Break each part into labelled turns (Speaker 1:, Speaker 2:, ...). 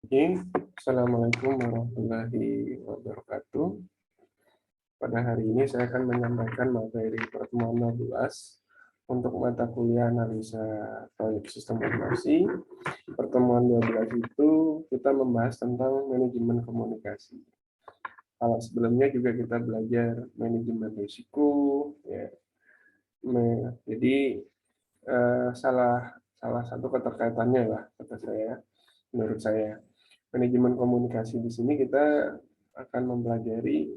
Speaker 1: Oke, Assalamualaikum warahmatullahi wabarakatuh. Pada hari ini saya akan menyampaikan materi pertemuan 12 untuk mata kuliah analisa proyek sistem informasi. Pertemuan 12 itu kita membahas tentang manajemen komunikasi. Kalau sebelumnya juga kita belajar manajemen risiko, ya. Jadi salah satu keterkaitannya lah kata saya, menurut saya. Manajemen komunikasi di sini kita akan mempelajari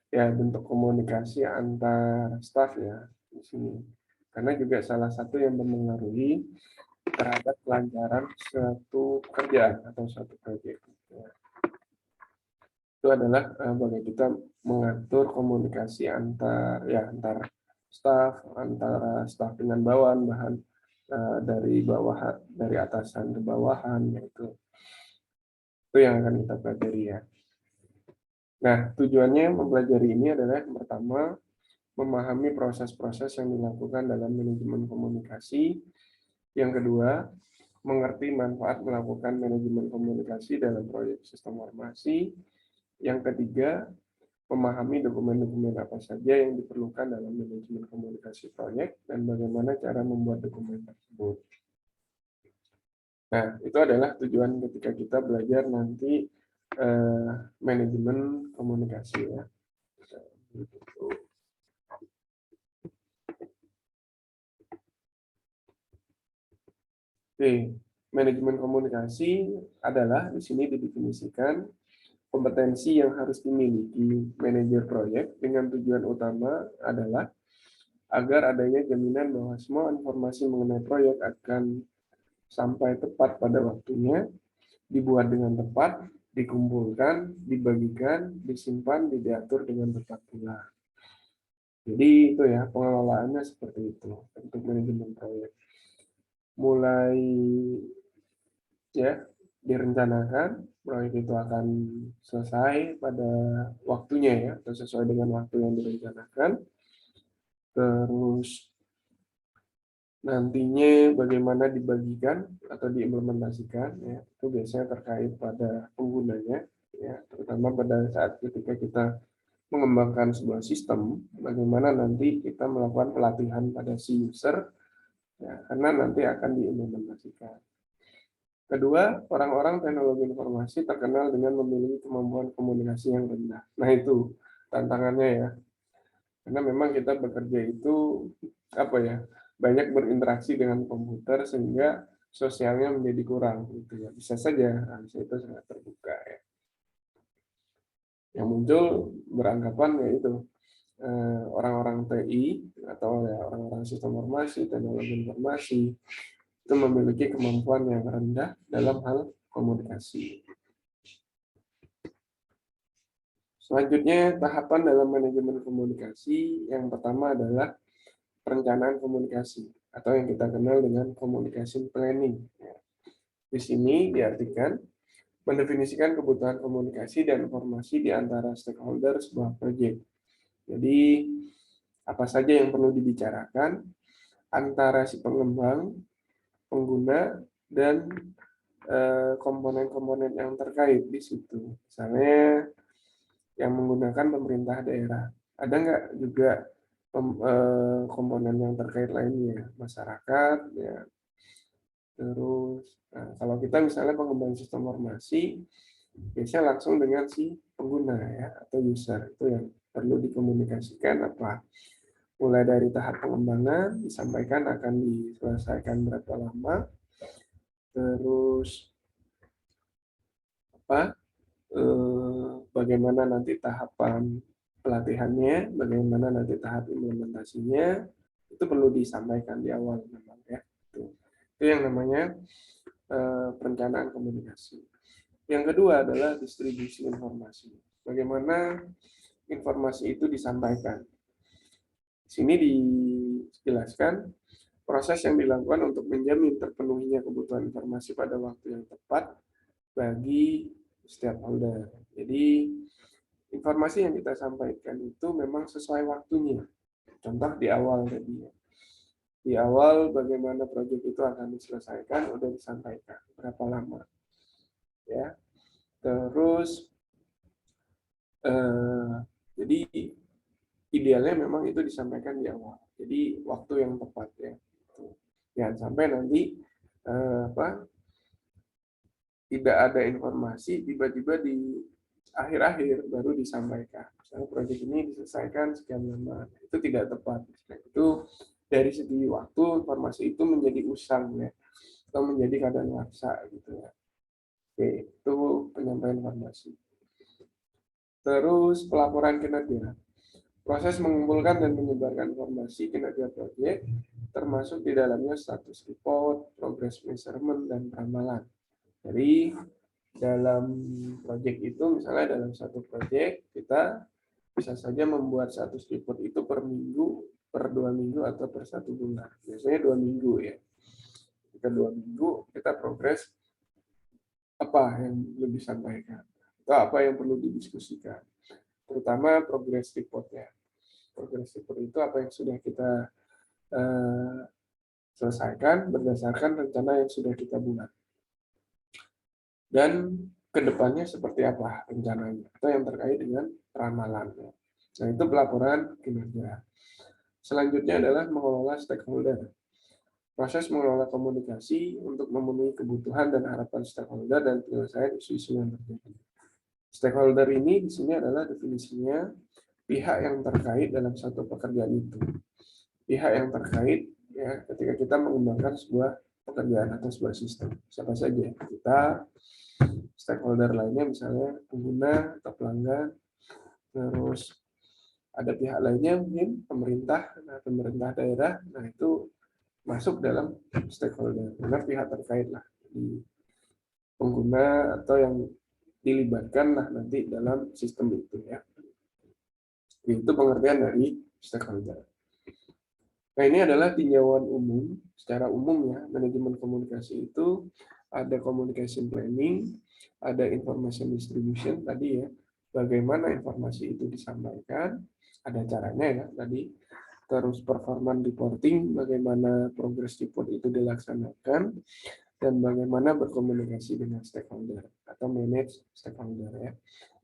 Speaker 1: ya bentuk komunikasi antar staf ya di sini. Karena juga salah satu yang mempengaruhi terhadap kelancaran suatu pekerjaan atau suatu proyek. Ya. Itu adalah bagaimana kita mengatur komunikasi antar staf, antara staf dengan bawahan dari atasan ke bawahan, yaitu itu yang akan kita pelajari ya. Nah, tujuannya mempelajari ini adalah yang pertama, memahami proses-proses yang dilakukan dalam manajemen komunikasi. Yang kedua, mengerti manfaat melakukan manajemen komunikasi dalam proyek sistem informasi. Yang ketiga, memahami dokumen-dokumen apa saja yang diperlukan dalam manajemen komunikasi proyek dan bagaimana cara membuat dokumen tersebut. Nah, itu adalah tujuan ketika kita belajar nanti manajemen komunikasi ya. Oke, manajemen komunikasi adalah di sini didefinisikan kompetensi yang harus dimiliki manajer proyek dengan tujuan utama adalah agar adanya jaminan bahwa semua informasi mengenai proyek akan sampai tepat pada waktunya, dibuat dengan tepat, dikumpulkan, dibagikan, disimpan, diatur dengan tepat pula. Jadi itu ya pengelolaannya seperti itu untuk manajemen proyek. Mulai ya direncanakan proyek itu akan selesai pada waktunya ya atau sesuai dengan waktu yang direncanakan. Terus nantinya bagaimana dibagikan atau diimplementasikan ya itu biasanya terkait pada penggunanya ya terutama pada saat ketika kita mengembangkan sebuah sistem bagaimana nanti kita melakukan pelatihan pada si user ya karena nanti akan diimplementasikan. Kedua, orang-orang teknologi informasi terkenal dengan memiliki kemampuan komunikasi yang rendah. Nah itu tantangannya ya, karena memang kita bekerja itu apa ya banyak berinteraksi dengan komputer sehingga sosialnya menjadi kurang gitu ya. Bisa saja rahasia itu sangat terbuka ya. Yang muncul beranggapan yaitu orang-orang TI atau ya orang-orang sistem informasi, teknologi informasi itu memiliki kemampuan yang rendah dalam hal komunikasi. Selanjutnya, tahapan dalam manajemen komunikasi yang pertama adalah perencanaan komunikasi atau yang kita kenal dengan communication planning. Di sini diartikan mendefinisikan kebutuhan komunikasi dan informasi di antara stakeholder sebuah proyek. Jadi, apa saja yang perlu dibicarakan antara si pengembang, pengguna, dan komponen-komponen yang terkait di situ. Misalnya, yang menggunakan pemerintah daerah. Ada nggak juga komponen yang terkait lainnya, masyarakat, ya. Terus, nah, kalau kita misalnya pengembang sistem informasi, biasanya langsung dengan si pengguna ya atau user itu yang perlu dikomunikasikan apa. Mulai dari tahap pengembangan disampaikan akan diselesaikan berapa lama, terus apa bagaimana nanti tahapan pelatihannya, bagaimana nanti tahap implementasinya, itu perlu disampaikan di awal memang ya. Itu yang namanya perencanaan komunikasi. Yang kedua adalah distribusi informasi. Bagaimana informasi itu disampaikan. Di sini dijelaskan proses yang dilakukan untuk menjamin terpenuhinya kebutuhan informasi pada waktu yang tepat bagi stakeholder. Jadi informasi yang kita sampaikan itu memang sesuai waktunya. Contoh di awal tadi ya. Di awal bagaimana proyek itu akan diselesaikan udah disampaikan berapa lama. Ya. Terus jadi idealnya memang itu disampaikan di awal. Jadi waktu yang tepat ya. Jangan sampai nanti tidak ada informasi tiba-tiba di akhir-akhir baru disampaikan. Misalnya proyek ini diselesaikan sekian lama, itu tidak tepat. Itu dari segi waktu informasi itu menjadi usang ya, atau menjadi kadaluarsa gitu ya. Oke, itu penyampaian informasi. Terus pelaporan kinerja. Proses mengumpulkan dan menyebarkan informasi kinerja proyek, termasuk di dalamnya status report, progress measurement, dan ramalan. Jadi dalam proyek itu, misalnya dalam satu proyek, kita bisa saja membuat status report itu per minggu, per 2 minggu, atau per 1 bulan. Biasanya 2 minggu ya. Jika 2 minggu, kita progres apa yang belum disampaikan, atau apa yang perlu didiskusikan. Terutama progress report ya. Progress report itu apa yang sudah kita selesaikan berdasarkan rencana yang sudah kita buat. Dan kedepannya seperti apa rencananya, atau yang terkait dengan ramalan. Nah, itu pelaporan kinerja. Selanjutnya adalah mengelola stakeholder. Proses mengelola komunikasi untuk memenuhi kebutuhan dan harapan stakeholder dan penyelesaian isu-isu yang terjadi. Stakeholder ini di sini adalah definisinya pihak yang terkait dalam satu pekerjaan itu. Pihak yang terkait ya ketika kita mengembangkan sebuah pekerjaan atau sebuah sistem. Siapa saja? Kita, stakeholder lainnya misalnya pengguna atau pelanggan, terus ada pihak lainnya mungkin pemerintah, pemerintah daerah, nah itu masuk dalam stakeholder, karena pihak terkait lah di pengguna atau yang dilibatkan lah nanti dalam sistem itu ya. Itu pengertian dari stakeholder. Nah, ini adalah tinjauan umum, secara umum ya, manajemen komunikasi itu ada communication planning, ada information distribution tadi ya, bagaimana informasi itu disampaikan, ada caranya ya tadi, terus performance reporting, bagaimana progress report itu dilaksanakan, dan bagaimana berkomunikasi dengan stakeholder atau manage stakeholder ya.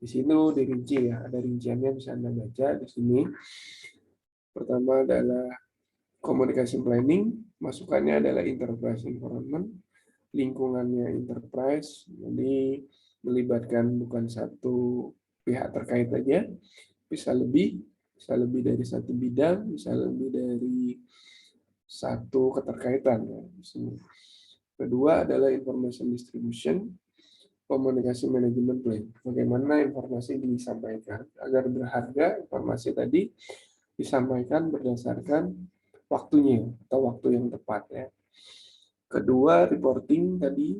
Speaker 1: Di sini dirinci ya, ada rinciannya bisa Anda baca di sini. Pertama adalah communication planning, masukannya adalah enterprise environment, lingkungannya enterprise, jadi melibatkan bukan satu pihak terkait aja, bisa lebih dari satu bidang, bisa lebih dari satu keterkaitan. Ya. Kedua adalah information distribution, komunikasi manajemen plan. Bagaimana informasi disampaikan agar berharga, informasi tadi disampaikan berdasarkan waktunya atau waktu yang tepat ya. Kedua, reporting tadi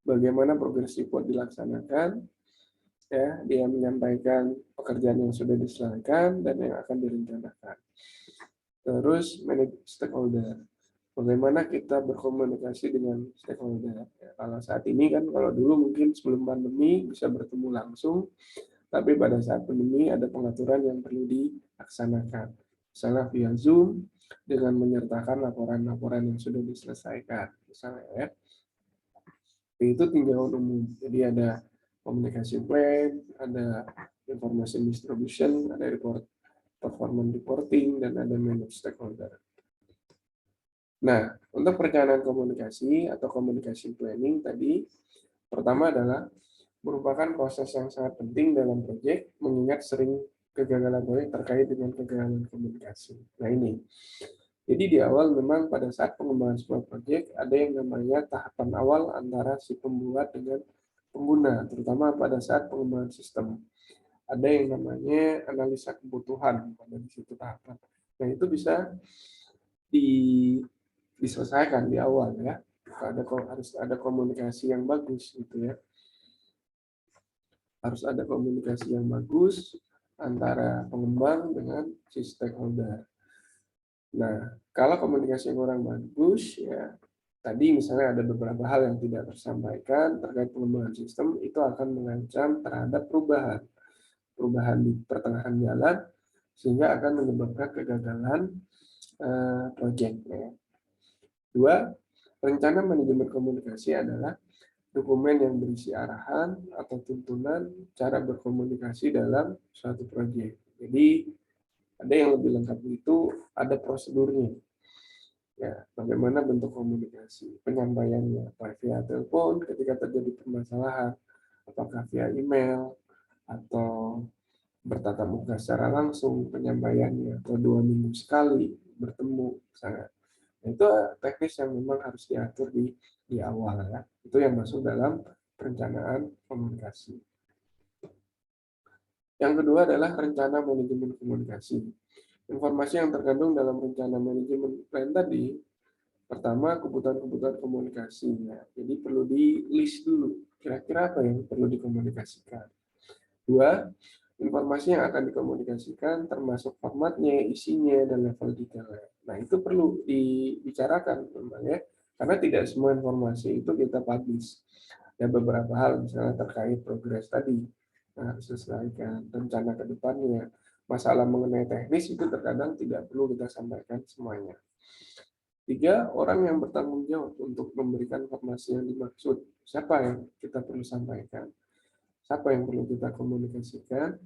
Speaker 1: bagaimana progress report dilaksanakan ya, dia menyampaikan pekerjaan yang sudah diselesaikan dan yang akan direncanakan. Terus manage stakeholder. Bagaimana kita berkomunikasi dengan stakeholder. Ya, kalau saat ini kan kalau dulu mungkin sebelum pandemi bisa bertemu langsung, tapi pada saat pandemi ada pengaturan yang perlu dilaksanakan. Misalnya via Zoom dengan menyertakan laporan-laporan yang sudah diselesaikan. Misalnya ya. Itu tinjauan umum. Jadi ada communication plan, ada information distribution, ada report performance reporting, dan ada manage stakeholder. Nah, untuk perencanaan komunikasi atau communication planning tadi, pertama adalah merupakan proses yang sangat penting dalam proyek, mengingat sering kegagalan proyek terkait dengan kegagalan komunikasi. Nah ini, jadi di awal memang pada saat pengembangan sebuah proyek ada yang namanya tahapan awal antara si pembuat dengan pengguna, terutama pada saat pengembangan sistem. Ada yang namanya analisa kebutuhan pada di situ tahapan. Nah itu bisa diselesaikan di awal ya. Harus ada komunikasi yang bagus gitu ya. Harus ada komunikasi yang bagus antara pengembang dengan si stakeholder. Nah, kalau komunikasi yang kurang bagus, ya tadi misalnya ada beberapa hal yang tidak tersampaikan terkait pengembangan sistem, itu akan mengancam terhadap perubahan di pertengahan jalan, sehingga akan menyebabkan kegagalan proyek. Dua, rencana manajemen komunikasi adalah dokumen yang berisi arahan atau tuntunan cara berkomunikasi dalam suatu proyek. Jadi ada yang lebih lengkap itu, ada prosedurnya. Ya, bagaimana bentuk komunikasi, penyampaiannya, apa via telepon ketika terjadi permasalahan, apakah via email atau bertatap muka secara langsung penyampaiannya, atau 2 minggu sekali bertemu misalnya. Nah, itu teknis yang memang harus diatur di awal ya. Itu yang masuk dalam perencanaan komunikasi. Yang kedua adalah rencana manajemen komunikasi. Informasi yang terkandung dalam rencana manajemen plan tadi, pertama kebutuhan-kebutuhan komunikasi. Ya. Jadi perlu di list dulu, kira-kira apa yang perlu dikomunikasikan. Dua, informasi yang akan dikomunikasikan termasuk formatnya, isinya, dan level detailnya. Nah, itu perlu dibicarakan memang ya, karena tidak semua informasi itu kita publish. Ada beberapa hal misalnya terkait progres tadi yang harus disesuaikan, rencana ke depannya, masalah mengenai teknis itu terkadang tidak perlu kita sampaikan semuanya. Tiga, orang yang bertanggung jawab untuk memberikan informasi yang dimaksud. Siapa yang kita perlu sampaikan? Siapa yang perlu kita komunikasikan?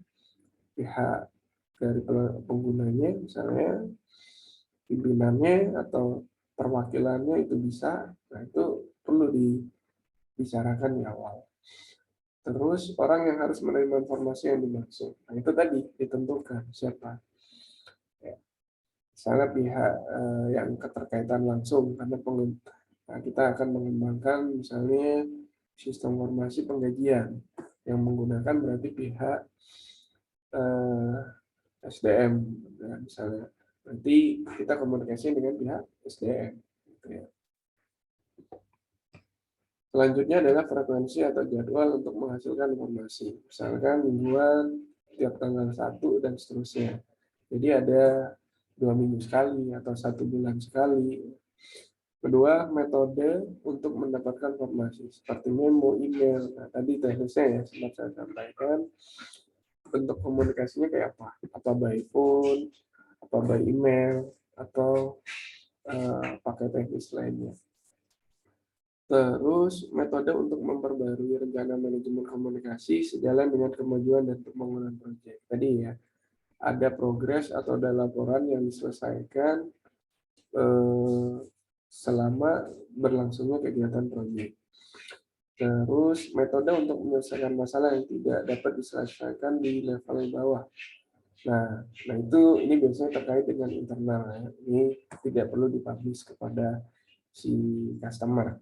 Speaker 1: Pihak dari penggunanya, misalnya pimpinannya atau perwakilannya itu bisa. Nah, itu perlu dibicarakan di awal. Terus orang yang harus menerima informasi yang dimaksud. Nah, itu tadi ditentukan siapa. Ya. Misalnya pihak yang keterkaitan langsung, karena nah, kita akan mengembangkan misalnya sistem informasi penggajian yang menggunakan berarti pihak SDM, ya, misalnya. Nanti kita komunikasi dengan pihak SDM. Gitu ya. Selanjutnya adalah frekuensi atau jadwal untuk menghasilkan informasi. Misalkan mingguan, tiap tanggal 1, dan seterusnya. Jadi ada 2 minggu sekali atau 1 bulan sekali. Kedua, metode untuk mendapatkan informasi seperti memo, email. Nah, tadi teknisnya ya sempat saya sampaikan. Bentuk komunikasinya kayak apa? Apa by phone, apa by email, atau pakai teknis lainnya. Terus metode untuk memperbarui rencana manajemen komunikasi sejalan dengan kemajuan dan pembangunan proyek. Tadi ya, ada progres atau ada laporan yang diselesaikan selama berlangsungnya kegiatan proyek. Terus metode untuk menyelesaikan masalah yang tidak dapat diselesaikan di level yang bawah. Nah ini biasanya terkait dengan internal ya. Ini tidak perlu dipublish kepada si customer.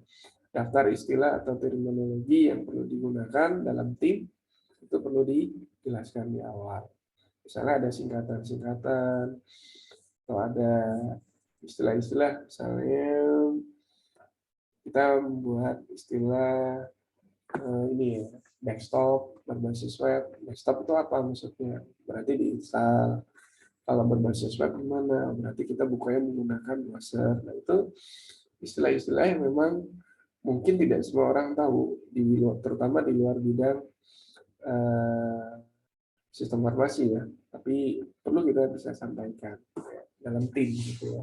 Speaker 1: Daftar istilah atau terminologi yang perlu digunakan dalam tim itu perlu dijelaskan di awal. Misalnya ada singkatan-singkatan atau ada istilah-istilah, misalnya kita membuat istilah ini ya, desktop berbasis web. Desktop itu apa maksudnya? Berarti diinstal. Kalau berbasis web gimana? Berarti kita bukanya menggunakan browser. Nah, itu istilah-istilah yang memang mungkin tidak semua orang tahu, terutama di luar bidang sistem informasi ya. Tapi perlu kita bisa sampaikan dalam tim gitu ya.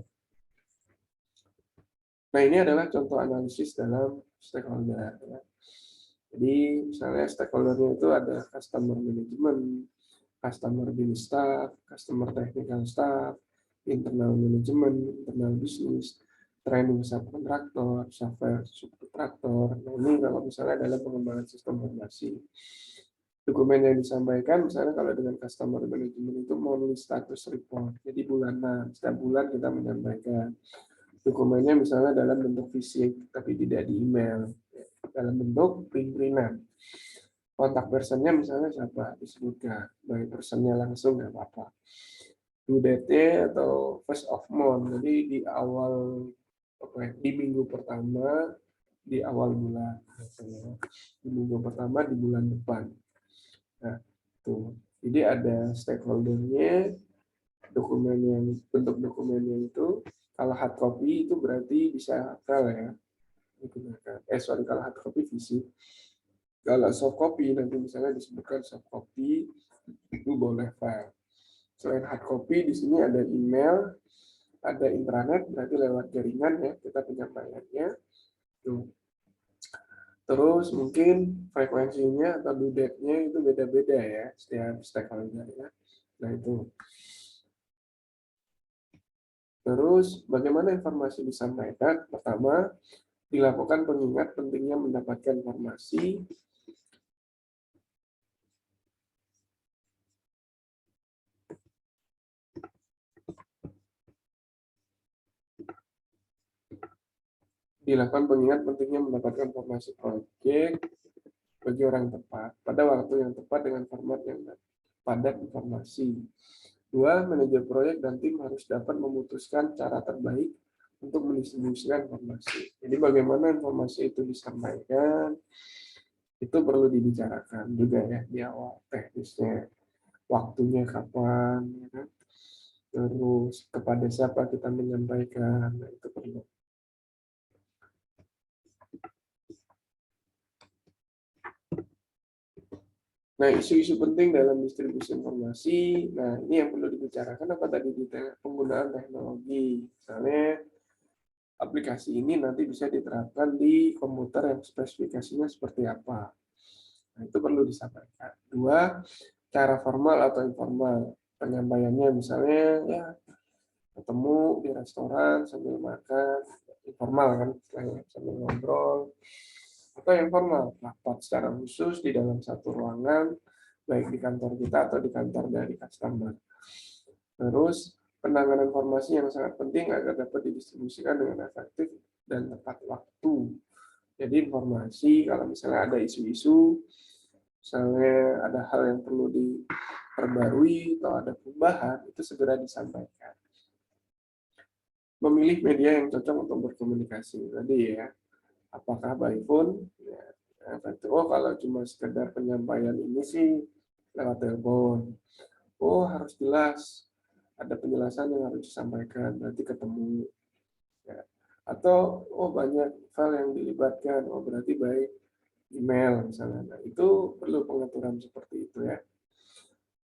Speaker 1: Nah, ini adalah contoh analisis dalam stakeholder. Ya. Jadi, misalnya stakeholder-nya itu ada customer management, customer business staff, customer technical staff, internal management, internal business, training subkontraktor, software subkontraktor. Nah, ini kalau misalnya dalam pengembangan sistem informasi. Dokumen yang disampaikan, misalnya kalau dengan customer management itu monthly status report. Jadi bulanan, setiap bulan kita menyampaikan. Dokumennya misalnya dalam bentuk fisik, tapi tidak di email. Dalam bentuk print-printan. Kontak personnya misalnya siapa disebutkan, baik personnya langsung nggak apa-apa. Due date atau first of month, jadi di awal di minggu pertama di awal bulan, di minggu pertama di bulan depan. Nah, tuh. Jadi ada stakeholder-nya, dokumen yang bentuk dokumennya itu kalau hard copy itu berarti bisa file ya digunakan. Kalau hard copy fisik. Kalau soft copy nanti misalnya disebutkan soft copy itu boleh file. Selain hard copy di sini ada email, ada intranet berarti lewat jaringan ya kita penyampaiannya. Tuh. Terus mungkin frekuensinya atau due date-nya itu beda-beda ya setiap stakeholder ya. Nah itu. Terus bagaimana informasi disampaikan? Pertama, dilakukan pengingat pentingnya mendapatkan informasi. Dilakukan pengingat pentingnya mendapatkan informasi proyek bagi orang tepat pada waktu yang tepat dengan format yang padat informasi. Dua, manajer proyek dan tim harus dapat memutuskan cara terbaik untuk mendistribusikan informasi. Jadi bagaimana informasi itu disampaikan, itu perlu dibicarakan juga ya di awal teknisnya. Waktunya kapan, ya kan? Terus kepada siapa kita menyampaikan, nah, itu perlu. Nah, isu-isu penting dalam distribusi informasi, nah ini yang perlu dibicarakan apa tadi di penggunaan teknologi. Misalnya, aplikasi ini nanti bisa diterapkan di komputer yang spesifikasinya seperti apa. Nah, itu perlu disampaikan. Dua, cara formal atau informal. Penyampaiannya misalnya ya ketemu di restoran sambil makan, informal kan, sambil ngobrol. Atau yang formal, rapat secara khusus di dalam satu ruangan, baik di kantor kita atau di kantor dari customer. Terus, penanganan informasi yang sangat penting agar dapat didistribusikan dengan efektif dan tepat waktu. Jadi informasi, kalau misalnya ada isu-isu, misalnya ada hal yang perlu diperbarui atau ada perubahan, itu segera disampaikan. Memilih media yang cocok untuk berkomunikasi. Tadi ya, apakah by phone? Ya, oh kalau cuma sekedar penyampaian ini sih lewat telepon. Oh harus jelas, ada penjelasan yang harus disampaikan, berarti ketemu. Ya. Atau oh banyak hal yang dilibatkan, oh berarti baik email misalnya. Nah, itu perlu pengaturan seperti itu ya.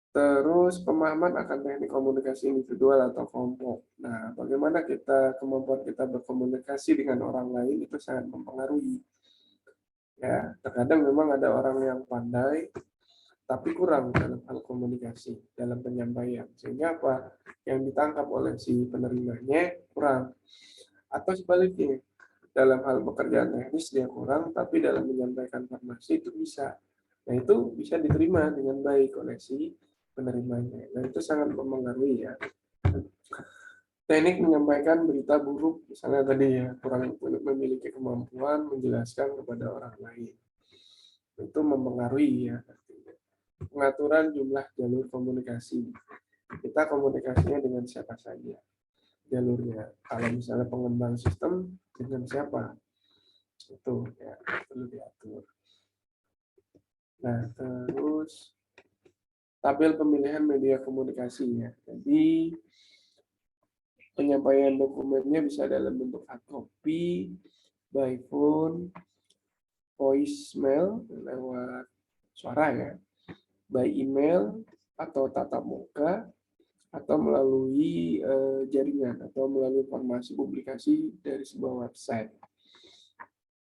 Speaker 1: Terus pemahaman akan teknik komunikasi individual atau kelompok. Nah, bagaimana kemampuan kita berkomunikasi dengan orang lain itu sangat mempengaruhi. Ya, terkadang memang ada orang yang pandai tapi kurang dalam hal komunikasi, dalam penyampaian. Sehingga apa? Yang ditangkap oleh si penerimanya kurang. Atau sebaliknya, dalam hal pekerjaan teknis dia kurang, tapi dalam menyampaikan informasi itu bisa. Nah, itu bisa diterima dengan baik oleh si penerimanya. Dan itu sangat mempengaruhi ya. Teknik menyampaikan berita buruk, misalnya tadi ya, kurang memiliki kemampuan menjelaskan kepada orang lain. Itu mempengaruhi ya. Pengaturan jumlah jalur komunikasi. Kita komunikasinya dengan siapa saja jalurnya. Kalau misalnya pengembang sistem dengan siapa, itu ya perlu diatur. Nah, terus tabel pemilihan media komunikasinya. Jadi penyampaian dokumennya bisa dalam bentuk hard copy, by phone, voicemail lewat suara ya, by email atau tatap muka, atau melalui jaringan atau melalui informasi publikasi dari sebuah website.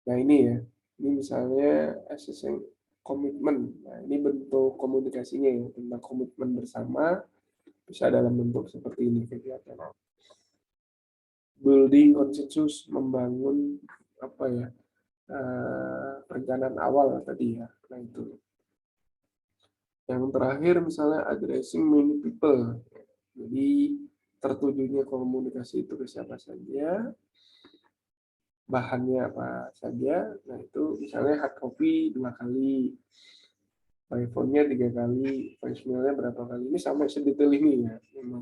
Speaker 1: Nah ini ya, ini misalnya assessing komitmen. Nah ini bentuk komunikasinya ya, tentang komitmen bersama bisa dalam bentuk seperti ini kegiatan. Building konsensus, membangun apa ya perencanaan awal tadi ya. Nah itu. Yang terakhir misalnya addressing many people. Jadi tertujunya komunikasi itu ke siapa saja, bahannya apa saja. Nah itu misalnya hard copy 2 kali, by phone-nya 3 kali, voicemail-nya berapa kali. Ini sampai sedetail ini ya memang.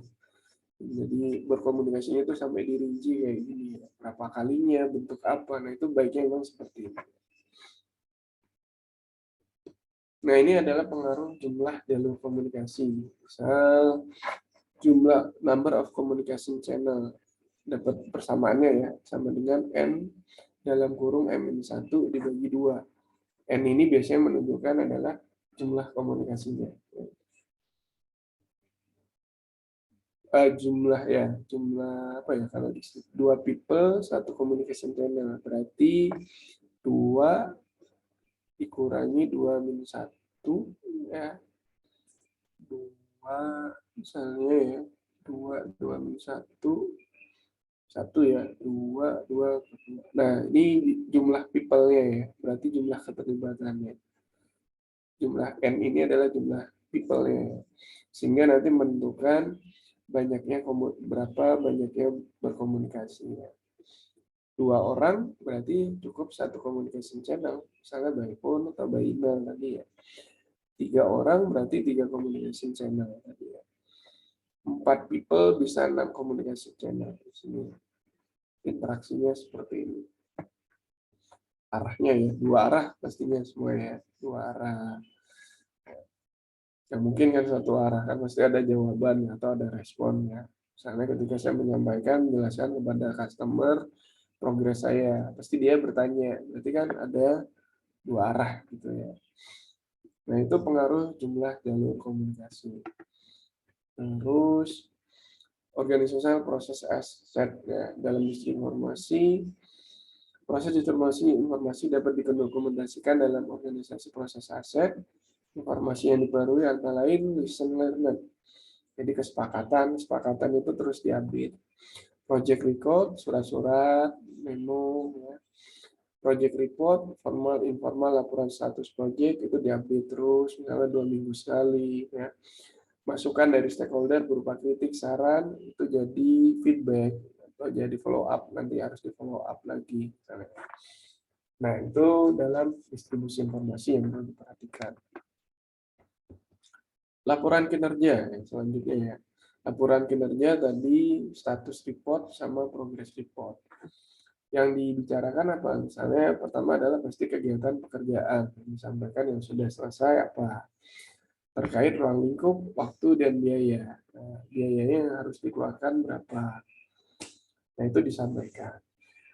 Speaker 1: Jadi berkomunikasinya itu sampai dirinci kayak gini ya. Berapa kalinya, bentuk apa. Nah itu baiknya memang seperti ini. Nah ini adalah pengaruh jumlah jalur komunikasi. Misal jumlah number of communication channel, dapat persamaannya ya, sama dengan N dalam kurung M-1 dibagi 2. N ini biasanya menunjukkan adalah jumlah komunikasinya. Jumlah apa ya, kalau di 2 people, 1 communication channel, berarti 2 dikurangi 2-1 ya. 2 misalnya ya. 2 1 ya. 2. Nah, ini jumlah people-nya ya. Berarti jumlah keterlibatannya. Jumlah N ini adalah jumlah people-nya. Sehingga nanti menentukan berapa banyaknya berkomunikasi. 2 orang berarti cukup 1 communication channel, misalnya by phone atau by email tadi ya. 3 orang berarti 3 communication channel tadi ya. 4 people bisa 6 communication channel. Di sini interaksinya seperti ini. Arahnya ya, 2 arah pastinya semua ya, 2 arah. Ya mungkin kan 1 arah kan pasti ada jawaban atau ada respon ya. Misalnya ketika saya menyampaikan, menjelaskan kepada customer progres saya, pasti dia bertanya, berarti kan ada 2 arah gitu ya. Nah, itu pengaruh jumlah jalur komunikasi. Terus organisasional proses aset ya, dalam industri informasi. Proses distribusi informasi dapat didokumentasikan dalam organisasi proses aset. Informasi yang diperoleh antara lain listen learn. Jadi kesepakatan itu terus diupdate. Project record, surat-surat, memo, ya. Project report, formal, informal, laporan status project itu diupdate terus, misalnya 2 minggu sekali. Ya. Masukan dari stakeholder berupa kritik, saran, itu jadi feedback, atau jadi follow up, nanti harus di follow up lagi. Misalnya. Nah, itu dalam distribusi informasi yang perlu diperhatikan. Laporan kinerja, yang selanjutnya ya. Laporan kinerja tadi status report sama progress report. Yang dibicarakan apa? Misalnya pertama adalah pasti kegiatan pekerjaan yang disampaikan yang sudah selesai apa terkait ruang lingkup, waktu dan biaya. Nah, biayanya yang harus dikeluarkan berapa? Nah, itu disampaikan.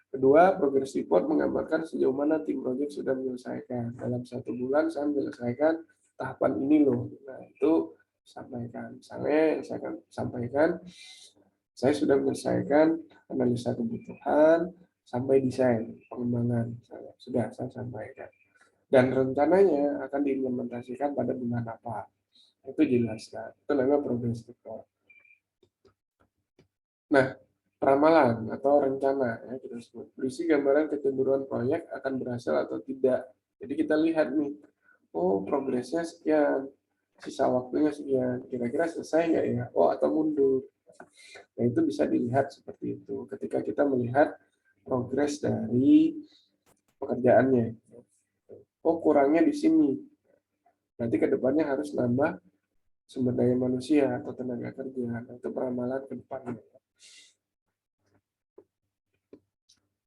Speaker 1: Kedua, progress report menggambarkan sejauh mana tim project sudah menyelesaikan. Dalam 1 bulan saya menyelesaikan tahapan ini loh. Nah, itu disampaikan. Misalnya saya akan sampaikan, saya sudah menyelesaikan analisa kebutuhan, sampai desain pengembangan sudah saya sampaikan dan rencananya akan diimplementasikan pada bulan apa itu jelaskan, itu namanya progress report. Nah, peramalan atau rencana ya kita sebut berisi gambaran kecenderungan proyek akan berhasil atau tidak. Jadi kita lihat nih, oh progresnya sekian, sisa waktunya sekian, kira-kira selesai nggak ya, oh atau mundur. Nah, itu bisa dilihat seperti itu ketika kita melihat progres dari pekerjaannya. Oh, kurangnya di sini. Nanti ke depannya harus nambah sumber daya manusia atau tenaga kerja. Nah, itu peramalan ke depannya.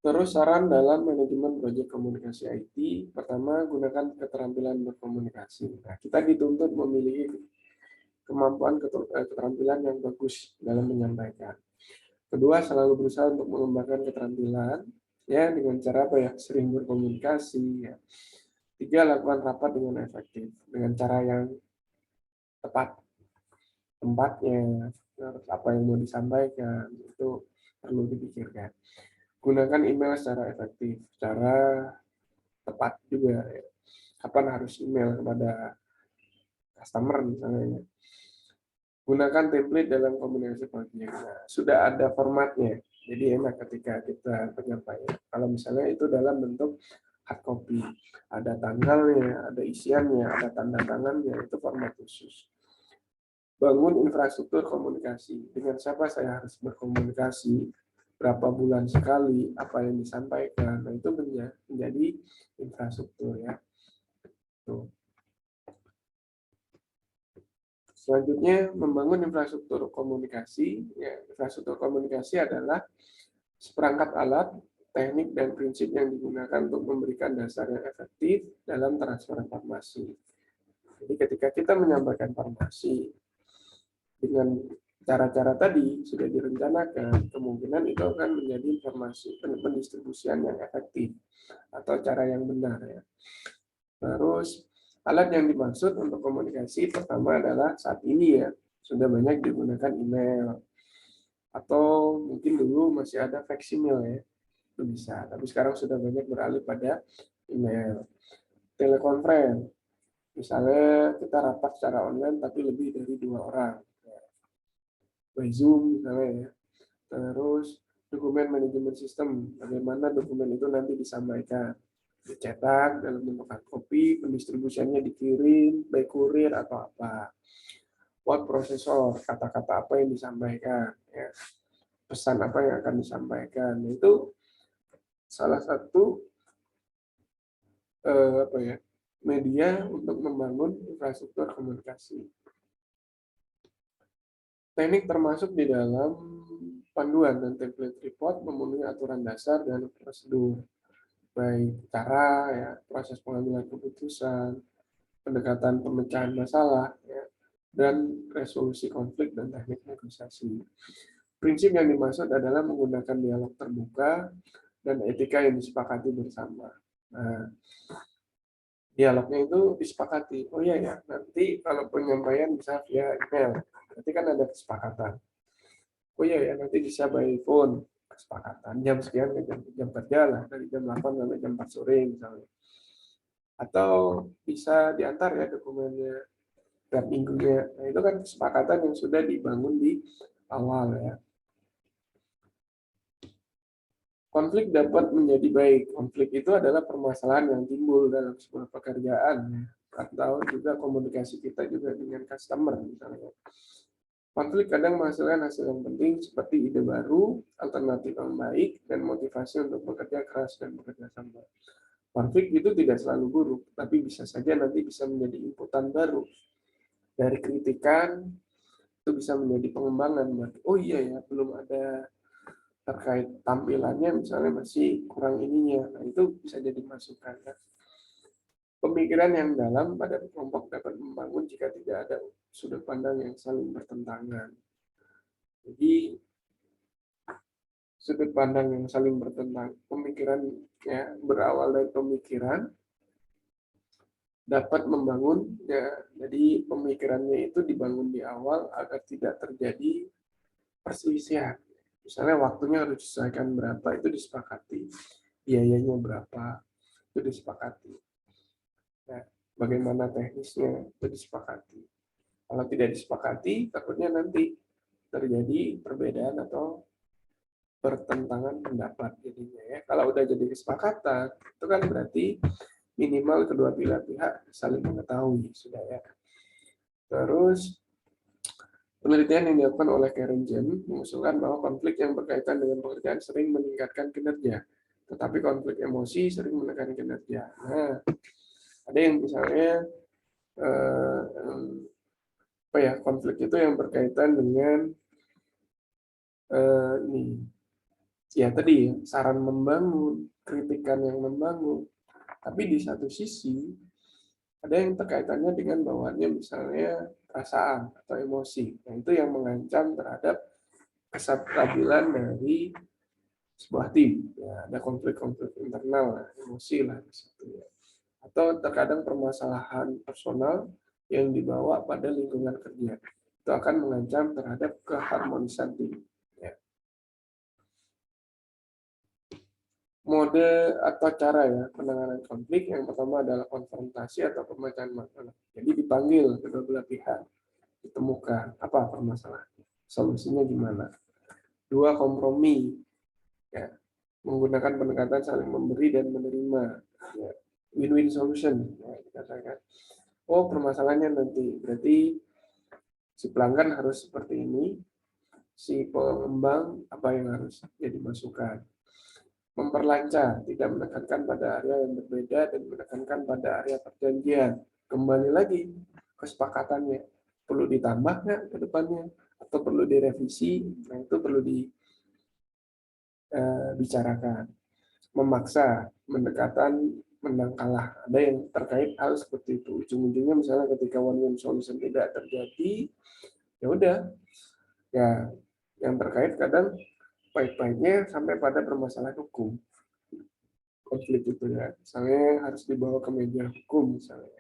Speaker 1: Terus saran dalam manajemen proyek komunikasi IT, pertama gunakan keterampilan berkomunikasi. Nah, kita dituntut memiliki kemampuan keterampilan yang bagus dalam menyampaikan. Kedua, selalu berusaha untuk mengembangkan keterampilan ya dengan cara apa ya? Sering berkomunikasi ya. 3, lakukan rapat dengan efektif dengan cara yang tepat. Tempatnya, terus apa yang mau disampaikan itu perlu dipikirkan. Gunakan email secara efektif, secara tepat juga. Ya. Kapan harus email kepada customer misalnya. Gunakan template dalam komunikasi project. Nah, sudah ada formatnya, jadi enak ketika kita penyampaian. Kalau misalnya itu dalam bentuk hard copy, ada tanggalnya, ada isiannya, ada tanda tangannya, itu format khusus. Bangun infrastruktur komunikasi. Dengan siapa saya harus berkomunikasi, berapa bulan sekali, apa yang disampaikan. Nah, itu menjadi infrastruktur ya. Tuh. Selanjutnya, membangun infrastruktur komunikasi. Ya, infrastruktur komunikasi adalah seperangkat alat, teknik, dan prinsip yang digunakan untuk memberikan dasar yang efektif dalam transfer informasi. Jadi ketika kita menyampaikan informasi dengan cara-cara tadi sudah direncanakan, kemungkinan itu akan menjadi informasi pendistribusian yang efektif atau cara yang benar. Ya. Terus alat yang dimaksud untuk komunikasi pertama adalah saat ini ya sudah banyak digunakan email atau mungkin dulu masih ada faksimil ya itu bisa, tapi sekarang sudah banyak beralih pada email. telekonferensi. Misalnya kita rapat secara online tapi lebih dari 2 orang. By Zoom misalnya ya. Terus dokumen manajemen sistem, bagaimana dokumen itu nanti disampaikan. Dicetak dalam bentuk hard copy, pendistribusiannya dikirim, by kurir atau apa. Word prosesor, kata-kata apa yang disampaikan. Ya. Pesan apa yang akan disampaikan. Itu salah satu media untuk membangun infrastruktur komunikasi. Teknik termasuk di dalam panduan dan template report memenuhi aturan dasar dan prosedur, baik cara, ya, proses pengambilan keputusan, pendekatan pemecahan masalah, ya, dan resolusi konflik dan teknik negosiasi. Prinsip yang dimaksud adalah menggunakan dialog terbuka dan etika yang disepakati bersama. Nah, dialognya itu disepakati. Oh iya ya, nanti kalau penyampaian bisa via email. Berarti kan ada kesepakatan. Oh iya ya, nanti bisa by phone. Kesepakatan jam sekian ke jam kerja lah, dari jam 8 sampai jam 4 sore misalnya. Atau bisa diantar ya dokumennya tiap minggunya. Nah, itu kan kesepakatan yang sudah dibangun di awal ya. Konflik dapat menjadi baik. Konflik itu adalah permasalahan yang timbul dalam sebuah pekerjaan, atau juga komunikasi kita juga dengan customer misalnya. Konflik kadang menghasilkan hasil yang penting seperti ide baru, alternatif yang baik, dan motivasi untuk bekerja keras dan bekerja sama. Konflik itu tidak selalu buruk, tapi bisa saja nanti bisa menjadi inputan baru. Dari kritikan, itu bisa menjadi pengembangan. Oh iya ya, belum ada terkait tampilannya misalnya masih kurang ininya. Nah, itu bisa jadi masukan. Ya. Pemikiran yang dalam pada kelompok dapat membangun jika tidak ada sudut pandang yang saling bertentangan. Jadi sudut pandang yang saling bertentang, pemikiran ya berawal dari pemikiran dapat membangun ya. Jadi pemikirannya itu dibangun di awal agar tidak terjadi perselisihan. Misalnya waktunya harus disesuaikan berapa, itu disepakati. Biayanya berapa, itu disepakati. Nah, bagaimana teknisnya, itu disepakati. Kalau tidak disepakati, takutnya nanti terjadi perbedaan atau pertentangan pendapat jadinya ya. Kalau udah jadi kesepakatan, itu kan berarti minimal kedua pihak saling mengetahui sudah ya. Terus penelitian yang dilakukan oleh Karen Jen mengusulkan bahwa konflik yang berkaitan dengan pekerjaan sering meningkatkan kinerja, tetapi konflik emosi sering menekan kinerja. Nah, ada yang misalnya konflik itu yang berkaitan dengan ini, ya tadi saran membangun, kritikan yang membangun, tapi di satu sisi ada yang terkaitannya dengan bawaannya misalnya perasaan atau emosi. Nah, itu yang mengancam terhadap kestabilan dari sebuah tim. Ya, ada konflik-konflik internal, emosi lah di situ ya. Atau terkadang permasalahan personal yang dibawa pada lingkungan kerja. Itu akan mengancam terhadap keharmonisan tim. Ya. Mode atau cara ya penanganan konflik yang pertama adalah konfrontasi atau pemecahan masalah. Jadi dipanggil kedua belah pihak, ditemukan apa permasalahannya, solusinya gimana. Dua, kompromi, ya, menggunakan pendekatan saling memberi dan menerima, ya, win-win solution, ya, dikatakan. Oh permasalahannya nanti berarti si pelanggan harus seperti ini, si pengembang apa yang harus jadi masukan. Memperlancar, tidak menekankan pada area yang berbeda dan menekankan pada area perjanjian. Kembali lagi kesepakatannya, perlu ditambah nggak ke depannya atau perlu direvisi. Nah itu perlu dibicarakan. Memaksa, mendekatan, menang kalah. Ada yang terkait hal seperti itu. Ujung-ujungnya misalnya ketika one-win solution tidak terjadi, ya udah, ya yang terkait kadang baik-baiknya sampai pada permasalahan hukum. Konflik itu ya, misalnya harus dibawa ke meja hukum misalnya.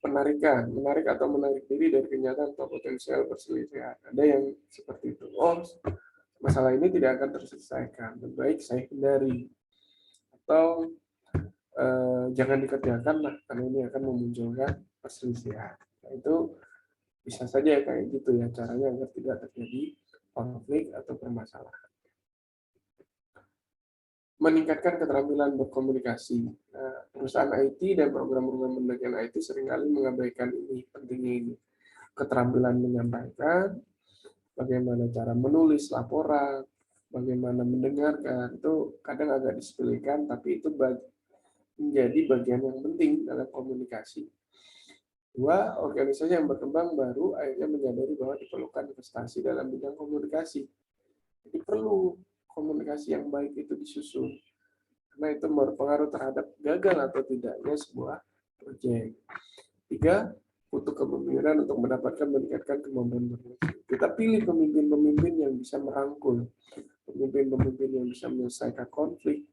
Speaker 1: Penarikan, menarik atau menarik diri dari kenyataan atau potensial perselisihan. Ada yang seperti itu. Oh, masalah ini tidak akan terselesaikan. Lebih baik saya hindari. Atau jangan dikerjakan lah, karena ini akan memunculkan perselisihan. Nah, itu bisa saja kayak gitu ya caranya agar tidak terjadi konflik atau permasalahan. Meningkatkan keterampilan berkomunikasi. Nah, perusahaan IT dan program-program pendidikan IT seringkali mengabaikan ini, pentingnya ini. Keterampilan menyampaikan, bagaimana cara menulis laporan, bagaimana mendengarkan, itu kadang agak disepelekan, tapi itu menjadi bagian yang penting dalam komunikasi. Dua, organisasi yang berkembang baru akhirnya menyadari bahwa diperlukan investasi dalam bidang komunikasi. Jadi perlu komunikasi yang baik itu disusun. Karena itu berpengaruh terhadap gagal atau tidaknya sebuah proyek. Tiga, butuh kepemimpinan untuk meningkatkan kemampuan berfungsi. Kita pilih pemimpin-pemimpin yang bisa merangkul, pemimpin-pemimpin yang bisa menyelesaikan konflik,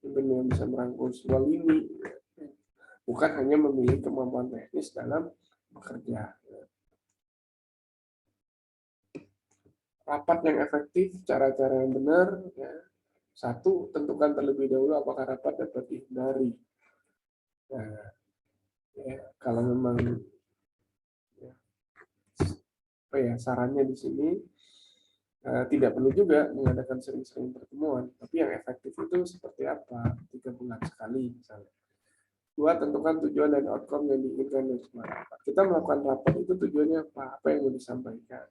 Speaker 1: pemimpin yang bisa merangkul sebuah lini, bukan hanya memilih kemampuan teknis dalam bekerja. Rapat yang efektif, cara-cara yang benar, ya. Satu, tentukan terlebih dahulu apakah rapat dapat dihindari. Nah, ya, kalau memang ya, sarannya di sini tidak perlu juga mengadakan sering-sering pertemuan, tapi yang efektif itu seperti apa? 3 bulan sekali misalnya. Dua, tentukan tujuan dan outcome yang diinginkan dari sebuah rapat. Kita melakukan rapat itu tujuannya apa? Apa yang mau disampaikan?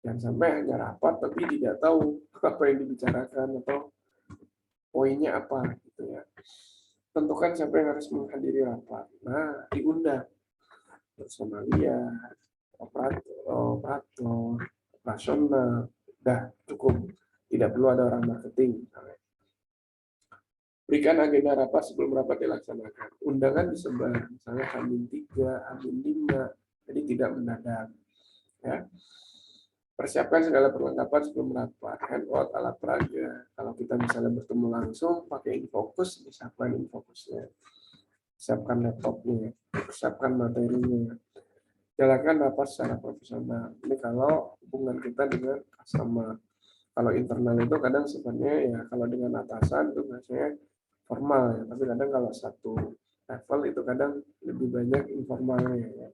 Speaker 1: Jangan sampai hanya rapat tapi tidak tahu apa yang dibicarakan atau poinnya apa gitu ya. Tentukan siapa yang harus menghadiri rapat. Nah, diundang personalia, operator, operasional, dah cukup. Tidak perlu ada orang marketing misalnya. Berikan agenda rapat sebelum rapat dilaksanakan. Undangan disebar, misalnya H-3, H-5, jadi tidak mendadak. Ya. Persiapkan segala perlengkapan sebelum rapat, handout, alat peraga. Kalau kita misalnya bertemu langsung, pakai infocus, disiapkan infocusnya. Siapkan laptopnya, siapkan materinya. Jalankan rapat secara profesional. Ini kalau hubungan kita dengan customer. Kalau internal itu kadang sebenarnya ya kalau dengan atasan itu biasanya formal ya, tapi kadang kalau satu level itu kadang lebih banyak informalnya ya.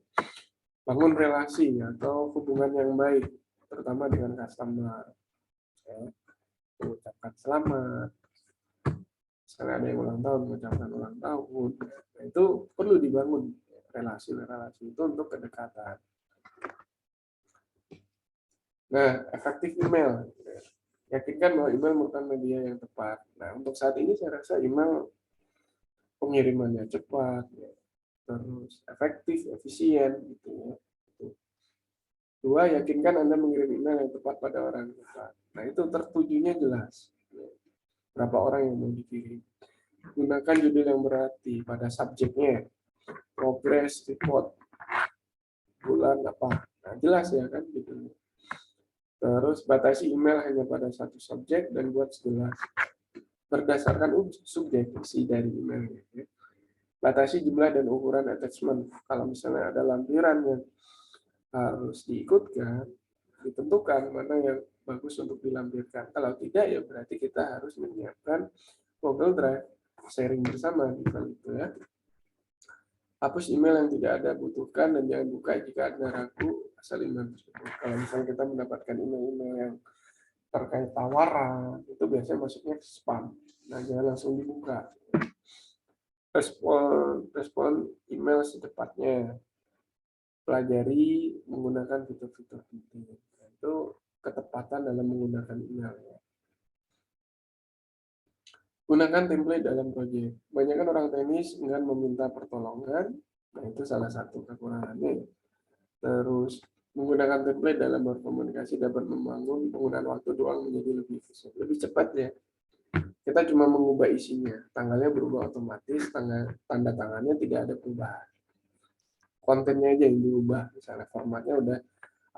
Speaker 1: Bangun relasi atau hubungan yang baik, terutama dengan customer. Ya. Mengucapkan selamat, misalnya ada yang ulang tahun, mengucapkan ulang tahun, nah, itu perlu dibangun relasi-relasi itu untuk kedekatan. Nah, efektif email. Yakinkan bahwa email merupakan media yang tepat. Nah, untuk saat ini saya rasa email pengirimannya cepat, ya, terus efektif, efisien, gitu ya. Dua, yakinkan Anda mengirim email yang tepat pada orang yang tepat. Nah, itu tertujunya jelas. Berapa orang yang mau dikirim. Gunakan judul yang berarti pada subjeknya. Progress, report, bulan, apa. Nah, jelas ya kan judulnya. Terus batasi email hanya pada satu subjek dan buat jelas. Berdasarkan subjek isi dari emailnya. Batasi jumlah dan ukuran attachment. Kalau misalnya ada lampiran yang harus diikutkan, ditentukan mana yang bagus untuk dilampirkan. Kalau tidak, ya berarti kita harus menyiapkan Google Drive sharing bersama di itu ya. Hapus email yang tidak ada butuhkan dan jangan buka jika ada ragu asal email tersebut. Kalau misalnya kita mendapatkan email-email yang terkait tawaran, itu biasanya masuknya spam. Nah, jangan langsung dibuka. Respon email secepatnya. Pelajari menggunakan fitur-fitur penting. Itu ketepatan dalam menggunakan email. Gunakan template dalam proyek. Banyak orang teknis enggan meminta pertolongan. Nah, itu salah satu kekurangannya. Terus, menggunakan template dalam berkomunikasi dapat membangun penggunaan waktu doang menjadi lebih efisien, lebih cepat ya. Kita cuma mengubah isinya, tanggalnya berubah otomatis, tanda tangannya tidak ada perubahan. Kontennya aja yang diubah, misalnya formatnya udah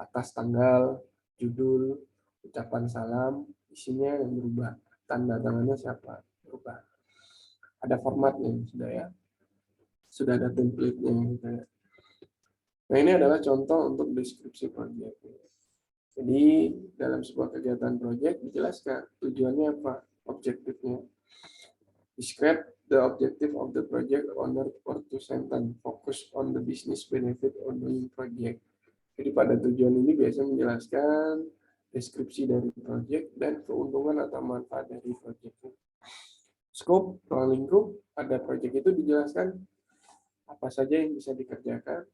Speaker 1: atas tanggal, judul, ucapan salam, isinya yang berubah, tanda tangannya siapa berubah. Ada formatnya sudah ya, sudah ada template-nya gitu ya. Nah, ini adalah contoh untuk deskripsi proyek. Jadi, dalam sebuah kegiatan proyek dijelaskan tujuannya apa, objektifnya. Describe the objective of the project owner for 2 sentence. Focus on the business benefit of doing project. Jadi pada tujuan ini biasanya menjelaskan deskripsi dari project dan keuntungan atau manfaat dari project. Scope, ruang lingkup pada project itu dijelaskan apa saja yang bisa dikerjakan.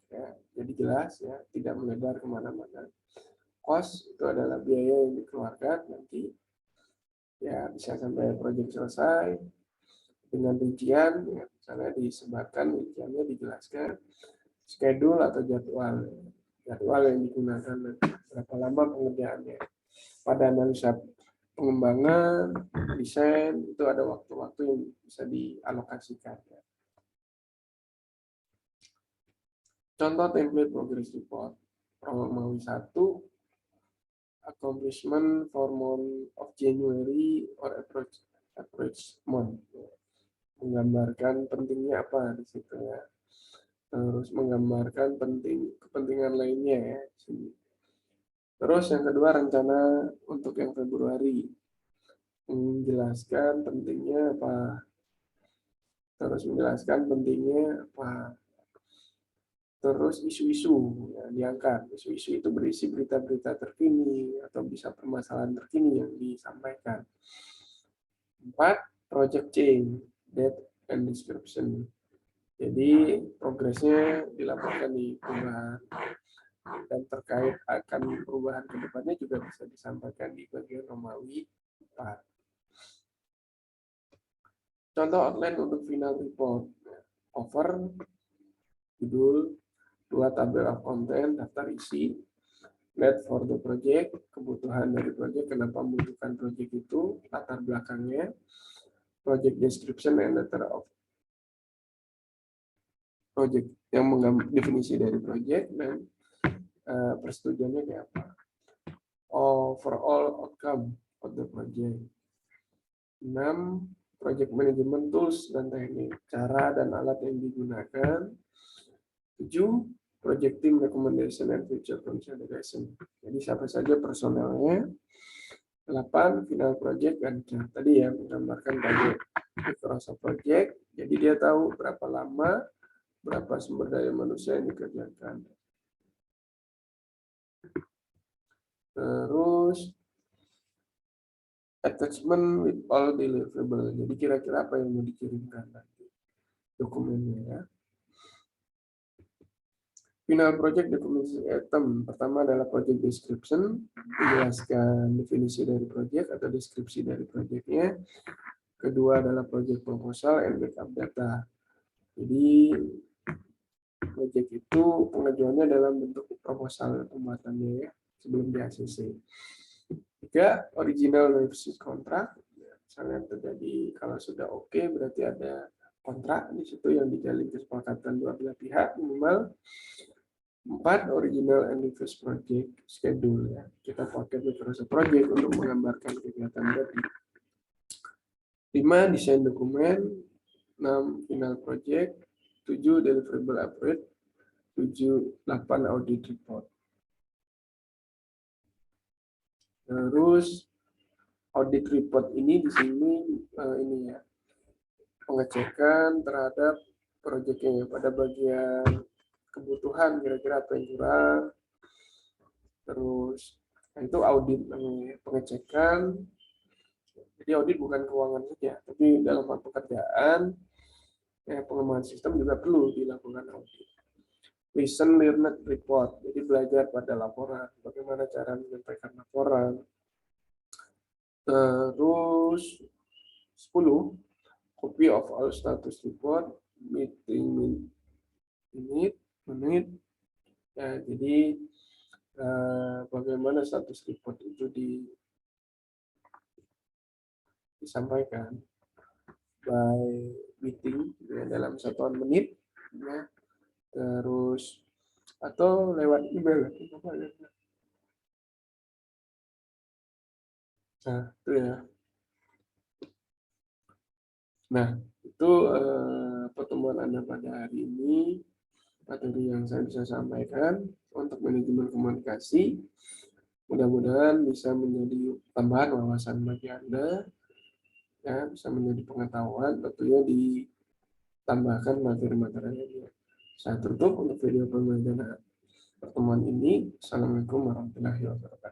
Speaker 1: Ya, jadi jelas ya, tidak melebar kemana-mana. Cost itu adalah biaya yang dikeluarkan nanti ya bisa sampai proyek selesai dengan rincian ya, misalnya disebarkan rinciannya dijelaskan schedule atau jadwal yang digunakan berapa lama pengerjaannya pada analisa pengembangan desain itu ada waktu-waktu yang bisa dialokasikan ya. Contoh template progress report Romawi 1 accomplishment for month of January or approach month. Menggambarkan pentingnya apa di situ ya. Terus menggambarkan kepentingan lainnya ya. Terus yang kedua rencana untuk yang Februari. Menjelaskan pentingnya apa. Terus menjelaskan pentingnya apa. Terus isu-isu ya, diangkat. Isu-isu itu berisi berita-berita terkini atau bisa permasalahan terkini yang disampaikan. 4. Project change, date and description. Jadi progresnya dilaporkan di perubahan dan terkait akan perubahan ke depannya juga bisa disampaikan di bagian Romawi 4. Contoh outline untuk final report. Cover, judul, 2 tabel of content, daftar isi, need for the project, kebutuhan dari project, kenapa membutuhkan project itu, latar belakangnya, project description and letter of project, yang definisi dari project, dan persetujuannya kayak apa. Overall outcome of the project. 6. Project management tools dan teknik, cara dan alat yang digunakan. 7. Project team recommendation and future consideration. Jadi siapa saja personelnya. 8. Final project kan tadi ya menggambarkan budget Microsoft project. Jadi dia tahu berapa lama, berapa sumber daya manusia yang dikerjakan. Terus attachment with all deliverable. Jadi kira-kira apa yang mau dikirimkan nanti dokumennya ya. Final project documentation item. Pertama adalah project description, menjelaskan definisi dari project atau deskripsi dari projectnya. Kedua adalah project proposal and backup data. Jadi project itu pengajuannya dalam bentuk proposal pembuatannya ya, sebelum di ACC. 3. Original versus kontrak. Misalnya terjadi kalau sudah oke, berarti ada kontrak di situ yang dijalin kesepakatan dua belah pihak minimal. 4. Original and reverse project schedule ya. Kita pakai Microsoft Project untuk menggambarkan kegiatan tadi. 5. Desain dokumen. 6. Final project. 7. Deliverable upgrade. 7. 8. Audit report. Terus audit report ini di sini ini ya pengecekan terhadap proyeknya pada bagian kebutuhan kira-kira apa yang kurang. Terus itu audit pengecekan. Jadi audit bukan keuangan saja, tapi dalam hal pekerjaan pengembangan sistem juga perlu dilakukan audit. Listen, learn, report. Jadi belajar pada laporan, bagaimana cara menyampaikan laporan. Terus 10. Copy of all status report, meeting menit. Ya, jadi bagaimana status report itu disampaikan by meeting ya, dalam 1 menit ya. Terus atau lewat email. Nah, itu ya. Nah, itu pertemuan Anda pada hari ini, materi yang saya bisa sampaikan untuk manajemen komunikasi. Mudah-mudahan bisa menjadi tambahan wawasan bagi Anda ya, bisa menjadi pengetahuan, tentunya ditambahkan materi-materi lainnya. Saya tutup untuk video pembelajaran pertemuan ini. Assalamualaikum warahmatullahi wabarakatuh.